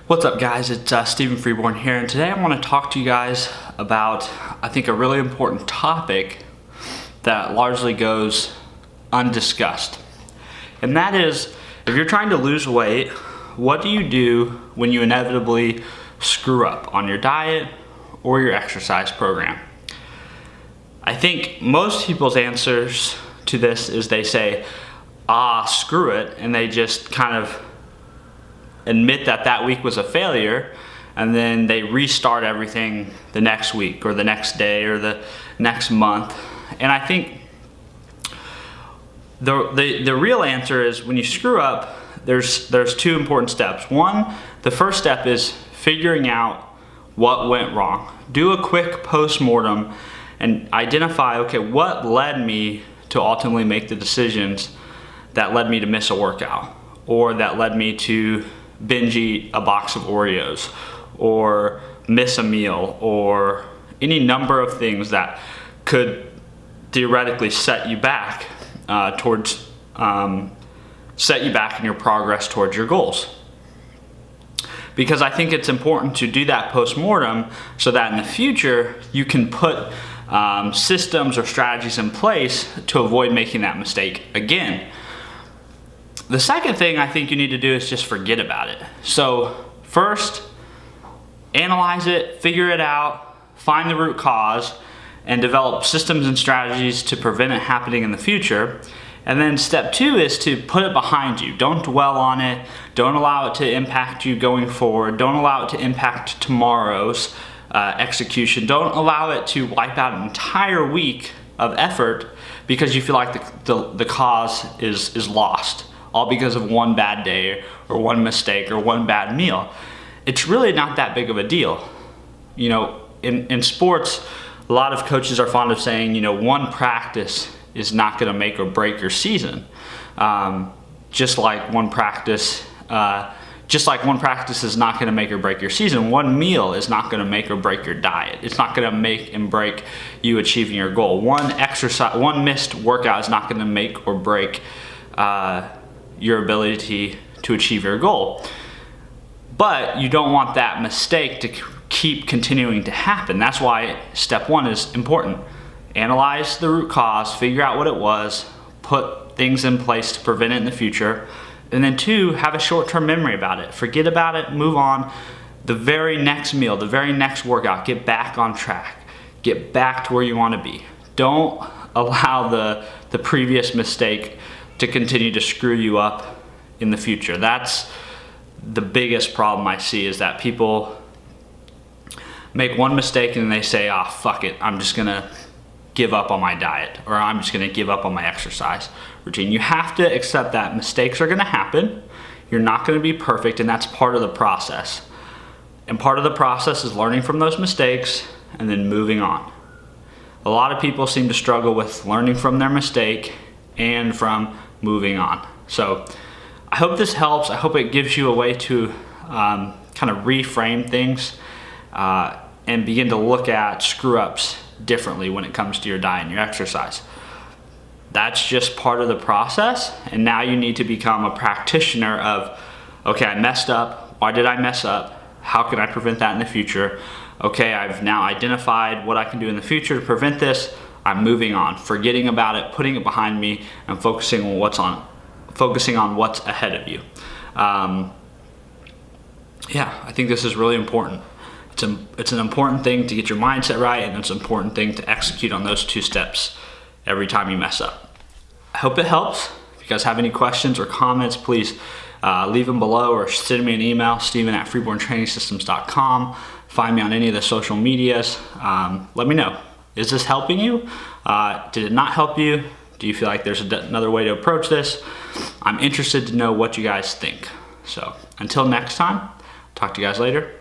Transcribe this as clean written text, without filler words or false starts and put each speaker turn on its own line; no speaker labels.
What's up, guys? It's Stephen Freeborn here, and today I want to talk to you guys about, I think, a really important topic that largely goes undiscussed. And that is, if you're trying to lose weight, what do you do when you inevitably screw up on your diet or your exercise program? I think most people's answers to this is they say, screw it, and they just kind of admit that that week was a failure, and then they restart everything the next week or the next day or the next month. And I think the real answer is, when you screw up, there's two important steps. One, the first step is figuring out what went wrong. Do a quick post-mortem and identify, okay, what led me to ultimately make the decisions that led me to miss a workout, or that led me to binge eat a box of Oreos, or miss a meal, or any number of things that could theoretically set you back set you back in your progress towards your goals. Because I think it's important to do that post-mortem so that in the future you can put systems or strategies in place to avoid making that mistake again. The second thing I think you need to do is just forget about it. So first, analyze it, figure it out, find the root cause, and develop systems and strategies to prevent it happening in the future. And then step two is to put it behind you. Don't dwell on it. Don't allow it to impact you going forward. Don't allow it to impact tomorrow's execution. Don't allow it to wipe out an entire week of effort because you feel like the cause is lost, all because of one bad day or one mistake or one bad meal. It's really not that big of a deal. You know, in sports, a lot of coaches are fond of saying, you know, one practice is not going to make or break your season. Just like one practice is not going to make or break your season, one meal is not going to make or break your diet. It's not going to make and break you achieving your goal. One missed workout is not going to make or break your ability to achieve your goal. But you don't want that mistake to keep continuing to happen. That's why step one is important. Analyze the root cause, figure out what it was, put things in place to prevent it in the future. And then two, have a short-term memory about it. Forget about it, move on. The very next meal, the very next workout, get back on track. Get back to where you want to be. Don't allow the previous mistake to continue to screw you up in the future. That's the biggest problem I see, is that people make one mistake and they say, fuck it, I'm just gonna give up on my diet, or I'm just gonna give up on my exercise routine. You have to accept that mistakes are gonna happen. You're not gonna be perfect, and that's part of the process. And part of the process is learning from those mistakes and then moving on. A lot of people seem to struggle with learning from their mistake and from moving on. So I hope this helps. I hope it gives you a way to kind of reframe things and begin to look at screw-ups differently when it comes to your diet and your exercise. That's just part of the process, and now you need to become a practitioner of, okay, I messed up. Why did I mess up? How can I prevent that in the future? Okay, I've now identified what I can do in the future to prevent this. I'm moving on, forgetting about it, putting it behind me, and focusing on what's ahead of you. Yeah, I think this is really important. It's an important thing to get your mindset right, and it's an important thing to execute on those two steps every time you mess up. I hope it helps. If you guys have any questions or comments, please leave them below or send me an email, steven@freeborntrainingsystems.com. Find me on any of the social medias. Let me know. Is this helping you? Did it not help you? Do you feel like there's another way to approach this? I'm interested to know what you guys think. So until next time, talk to you guys later.